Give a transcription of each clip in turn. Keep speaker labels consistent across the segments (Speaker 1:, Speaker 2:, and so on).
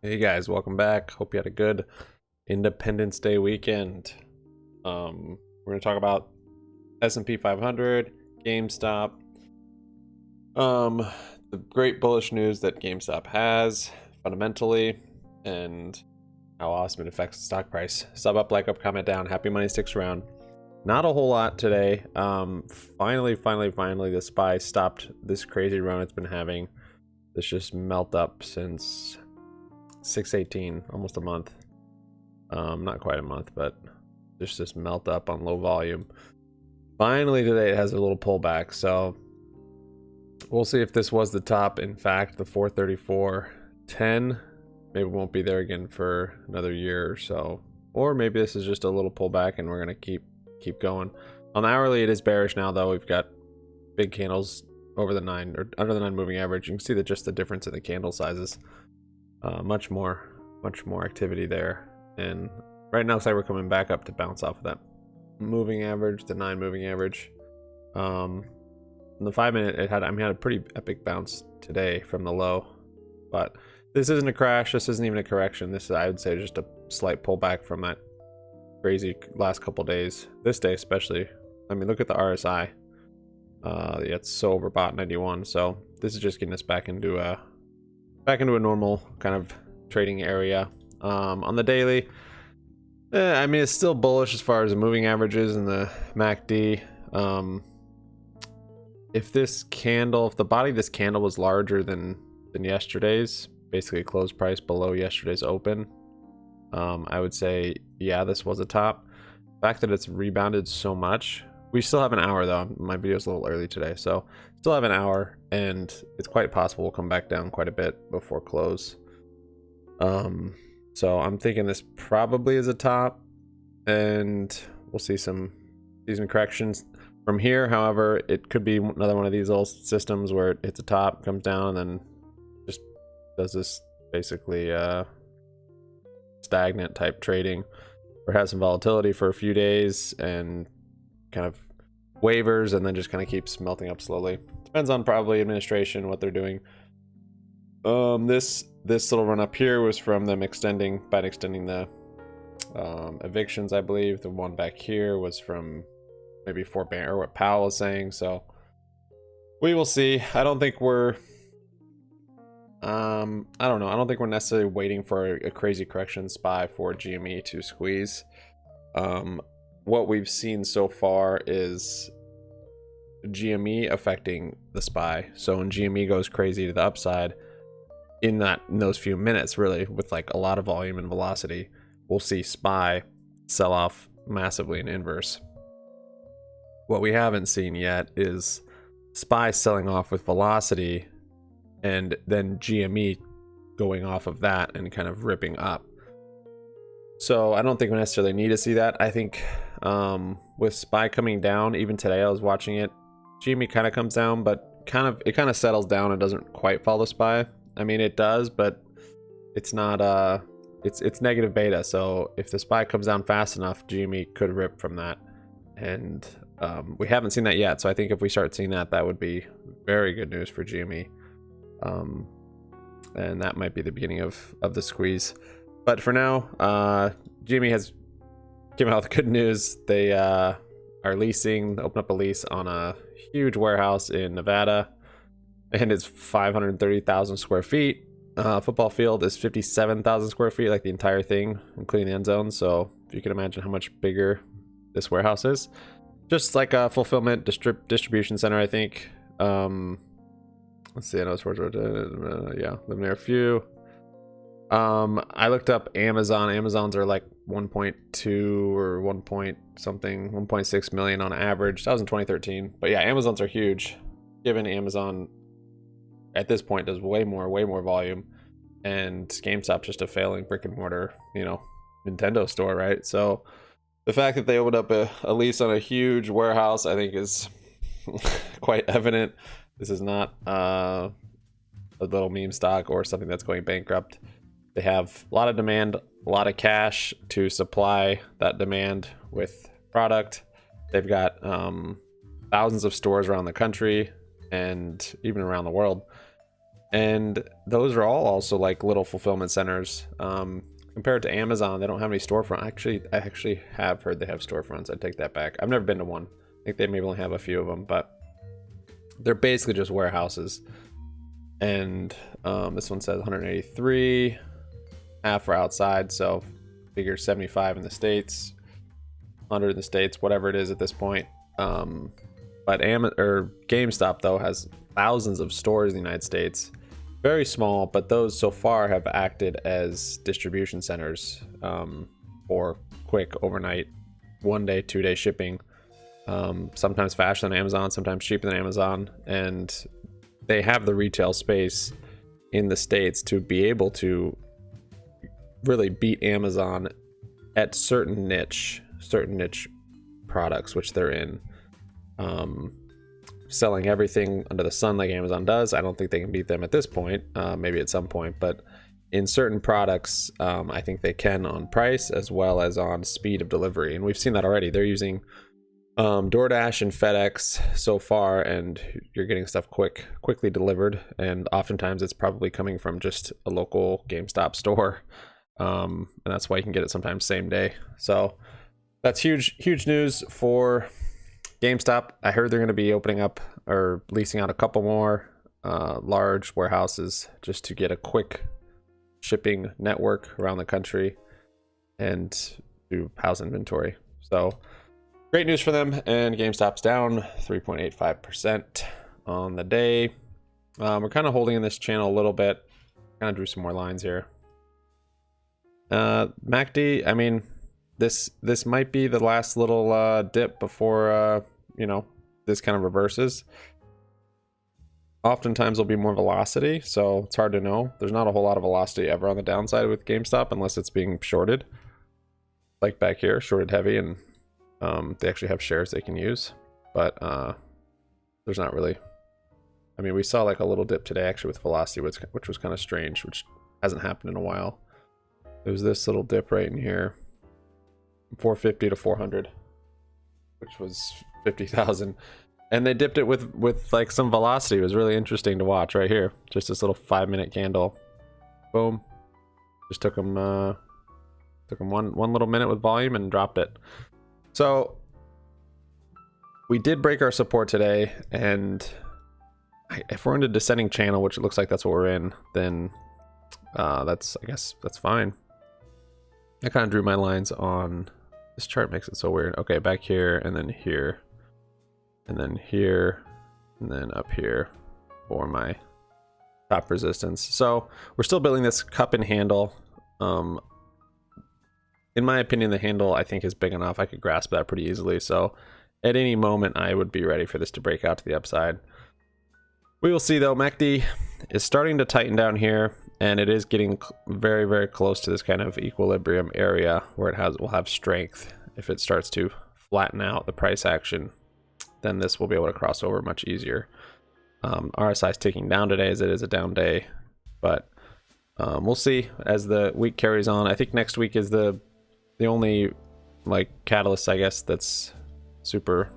Speaker 1: Hey guys, welcome back. Hope you had a good Independence Day weekend. We're gonna talk about S&P 500, GameStop, the great bullish news that GameStop has fundamentally, and how awesome it affects the stock price. Sub up, like up, comment down. Happy money sticks around. Not a whole lot today. Finally, the SPY stopped this crazy run it's been having. This just melt up since 618, almost a month. Not quite a month, but just this melt up on low volume. Finally today it has a little pullback, so we'll see if this was the top. In fact, the 434.10 maybe won't be there again for another year or so, or maybe this is just a little pullback and we're gonna keep going. On the hourly it is bearish now, though. We've got big candles over the 9 or under the 9 moving average. You can see that just the difference in the candle sizes. Much more activity there, and right now it's like we're coming back up to bounce off of that moving average, the 9 moving average. In the 5-minute it had a pretty epic bounce today from the low, but this isn't a crash, this isn't even a correction. This is, I would say, just a slight pullback from that crazy last couple days. This day especially, I mean, look at the RSI. Yeah, it's so overbought, 91. So this is just getting us back into a normal kind of trading area. On the daily, I mean, it's still bullish as far as the moving averages and the MACD. If the body of this candle was larger than yesterday's, basically close price below yesterday's open, I would say, yeah, this was a top. The fact that it's rebounded so much, we still have an hour though. My video's a little early today, so still have an hour, and it's quite possible we'll come back down quite a bit before close. So I'm thinking this probably is a top, and we'll see some corrections from here. However, it could be another one of these little systems where it hits a top, comes down, and then just does this basically stagnant type trading, or has some volatility for a few days and kind of wavers, and then just kind of keeps melting up slowly. Depends on probably administration, what they're doing. This little run up here was from them extending the evictions, I believe. The one back here was from maybe forbearance, or what Powell is saying. So we will see. I don't think we're I don't know. I don't think we're necessarily waiting for a crazy correction SPY for GME to squeeze. What we've seen so far is GME affecting the SPY. So when GME goes crazy to the upside in those few minutes, really, with like a lot of volume and velocity, we'll see SPY sell off massively in inverse. What we haven't seen yet is SPY selling off with velocity and then GME going off of that and kind of ripping up. So I don't think we necessarily need to see that. I think with SPY coming down, even today I was watching it, GME kind of comes down, but it kind of settles down and doesn't quite follow SPY. I mean, it does, but it's not it's negative beta. So if the SPY comes down fast enough, GME could rip from that, and we haven't seen that yet. So I think if we start seeing that, that would be very good news for GME, and that might be the beginning of the squeeze. But for now, GME has came out with good news. They are open up a lease on a huge warehouse in Nevada, and it's 530,000 square feet. Football field is 57,000 square feet, like the entire thing, including the end zone. So if you can imagine how much bigger this warehouse is, just like a fulfillment distribution center, I think. Let's see, I know it's towards yeah, living there a few. I looked up Amazon. Amazons are like 1.2 or 1 point something, 1.6 million on average. That was in 2013. But yeah, Amazons are huge, given Amazon at this point does way more volume, and GameStop's just a failing brick and mortar, Nintendo store, right? So the fact that they opened up a lease on a huge warehouse, I think, is quite evident. This is not a little meme stock or something that's going bankrupt. They have a lot of demand, a lot of cash to supply that demand with product. They've got thousands of stores around the country and even around the world. And those are all also like little fulfillment centers. Compared to Amazon, they don't have any storefront. I actually have heard they have storefronts. I take that back. I've never been to one. I think they maybe only have a few of them, but they're basically just warehouses. And this one says 183, half are outside, so figure 75 in the States, 100 in the States, whatever it is at this point. But GameStop though has thousands of stores in the United States. Very small, but those so far have acted as distribution centers for quick overnight, 1 day, 2 day shipping. Sometimes faster than Amazon, sometimes cheaper than Amazon, and they have the retail space in the States to be able to really beat Amazon at certain niche products, which they're in. Selling everything under the sun like Amazon does, I don't think they can beat them at this point. Maybe at some point, but in certain products, I think they can on price as well as on speed of delivery, and we've seen that already. They're using DoorDash and FedEx so far, and you're getting stuff quickly delivered, and oftentimes it's probably coming from just a local GameStop store, and that's why you can get it sometimes same day. So that's huge news for GameStop. I heard they're going to be opening up or leasing out a couple more large warehouses just to get a quick shipping network around the country and do house inventory. So great news for them, and GameStop's down 3.85% on the day. We're kind of holding in this channel a little bit. Kind of drew some more lines here. MACD, I mean, this might be the last little dip before this kind of reverses. Oftentimes there'll be more velocity, so it's hard to know. There's not a whole lot of velocity ever on the downside with GameStop unless it's being shorted, like back here, shorted heavy, and they actually have shares they can use, but there's not really. I mean, we saw like a little dip today actually with velocity, which was kind of strange, which hasn't happened in a while. It was this little dip right in here, 450 to 400, which was 50,000, and they dipped it with like some velocity. It was really interesting to watch right here. Just this little 5-minute candle, boom, just took them one little minute with volume and dropped it. So we did break our support today, and if we're in a descending channel, which it looks like that's what we're in, then I guess that's fine. I kind of drew my lines on this chart. Makes it so weird. Okay, back here, and then here, and then here, and then up here for my top resistance. So we're still building this cup and handle. In my opinion, the handle I think is big enough. I could grasp that pretty easily. So at any moment, I would be ready for this to break out to the upside. We will see though. MACD is starting to tighten down here, and it is getting very, very close to this kind of equilibrium area where will have strength. If it starts to flatten out the price action, then this will be able to cross over much easier. RSI is ticking down today as it is a down day, but we'll see as the week carries on. I think next week is the only like catalyst, I guess, that's super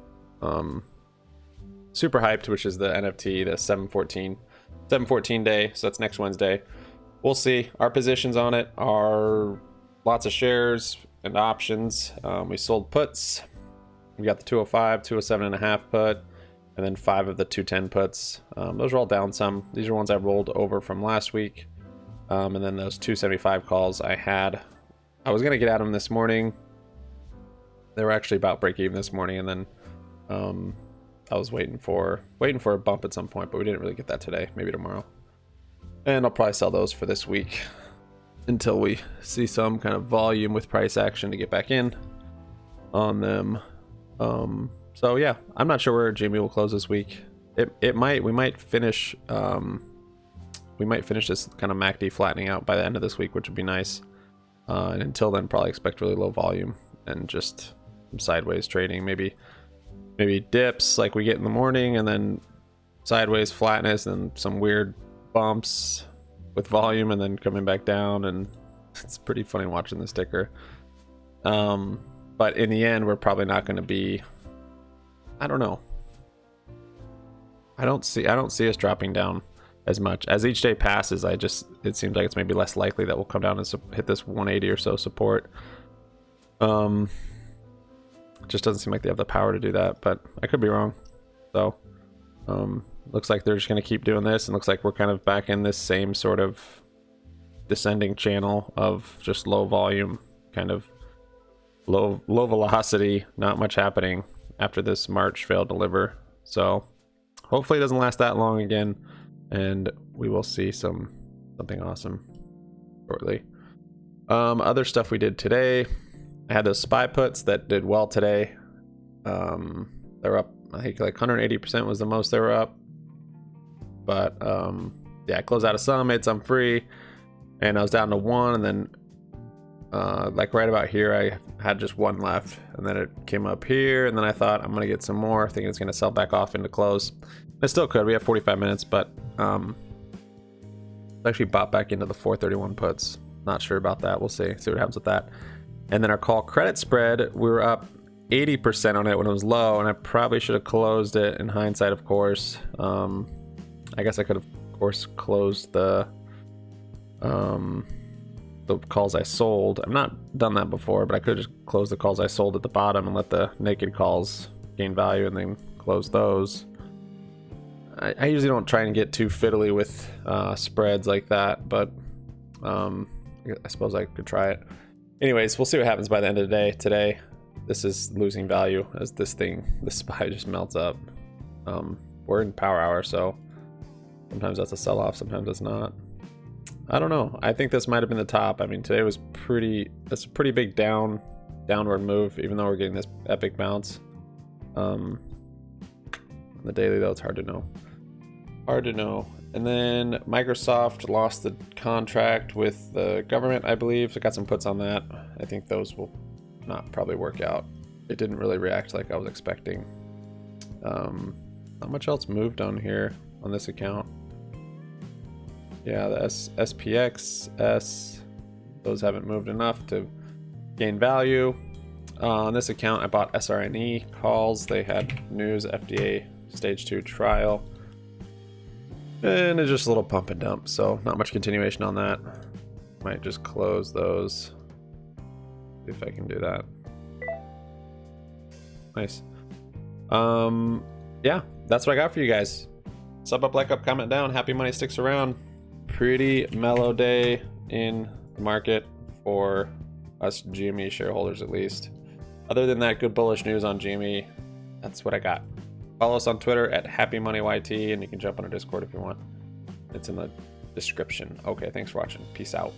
Speaker 1: hyped, which is the NFT, the 7/14 day. So that's next Wednesday. We'll see. Our positions on it are lots of shares and options. We sold puts. We got the 205, 207.5 put, and then 5 of the 210 puts. Those are all down some. These are ones I rolled over from last week. And then those 275 calls I was gonna get at them this morning. They were actually about break even this morning, and then I was waiting for a bump at some point, but we didn't really get that today. Maybe tomorrow. And I'll probably sell those for this week until we see some kind of volume with price action to get back in on them. So yeah, I'm not sure where GME will close this week. We might finish this kind of MACD flattening out by the end of this week, which would be nice. And until then, probably expect really low volume and just some sideways trading. Maybe dips like we get in the morning, and then sideways flatness and some weird bumps with volume, and then coming back down. And it's pretty funny watching the ticker. But in the end, we're probably not going to be. I don't know. I don't see us dropping down as much. As each day passes, it seems like it's maybe less likely that we'll come down and hit this 180 or so support. It just doesn't seem like they have the power to do that, but I could be wrong. So looks like they're just going to keep doing this, and looks like we're kind of back in this same sort of descending channel of just low volume, kind of low velocity, not much happening after this March failed deliver. So hopefully it doesn't last that long again, and we will see something awesome shortly. Other stuff we did today, I had those SPY puts that did well today. They're up, I think like 180% was the most they were up. But yeah, I closed out of some, made some free, and I was down to one, and then like right about here I had just one left, and then it came up here, and then I thought I'm gonna get some more, thinking it's gonna sell back off into close. It still could. We have 45 minutes, but actually bought back into the 431 puts. Not sure about that. We'll see what happens with that. And then our call credit spread, we were up 80% on it when it was low, and I probably should have closed it in hindsight, of course. I guess I could have, of course, closed the calls I sold. I've not done that before, but I could just close the calls I sold at the bottom and let the naked calls gain value and then close those. I usually don't try and get too fiddly with spreads like that, but I suppose I could try it. Anyways, we'll see what happens by the end of the day. Today, this is losing value as this SPY just melts up. We're in power hour, so sometimes that's a sell-off, sometimes it's not. I don't know. I think this might have been the top. I mean, today was that's a pretty big downward move, even though we're getting this epic bounce. On the daily, though, it's hard to know. And then Microsoft lost the contract with the government, I believe. So I got some puts on that. I think those will not probably work out. It didn't really react like I was expecting. Not much else moved on here on this account. Yeah, the SPX, those haven't moved enough to gain value. On this account, I bought SRNE calls. They had news FDA stage 2 trial. And it's just a little pump and dump, so not much continuation on that. Might just close those. See if I can do that. Nice. Yeah, that's what I got for you guys. Sub up, like up, comment down. Happy money sticks around. Pretty mellow day in the market for us GME shareholders, at least. Other than that, good bullish news on GME. That's what I got. Follow us on Twitter at HappyMoneyYT, and you can jump on our Discord if you want. It's in the description. Okay, thanks for watching. Peace out.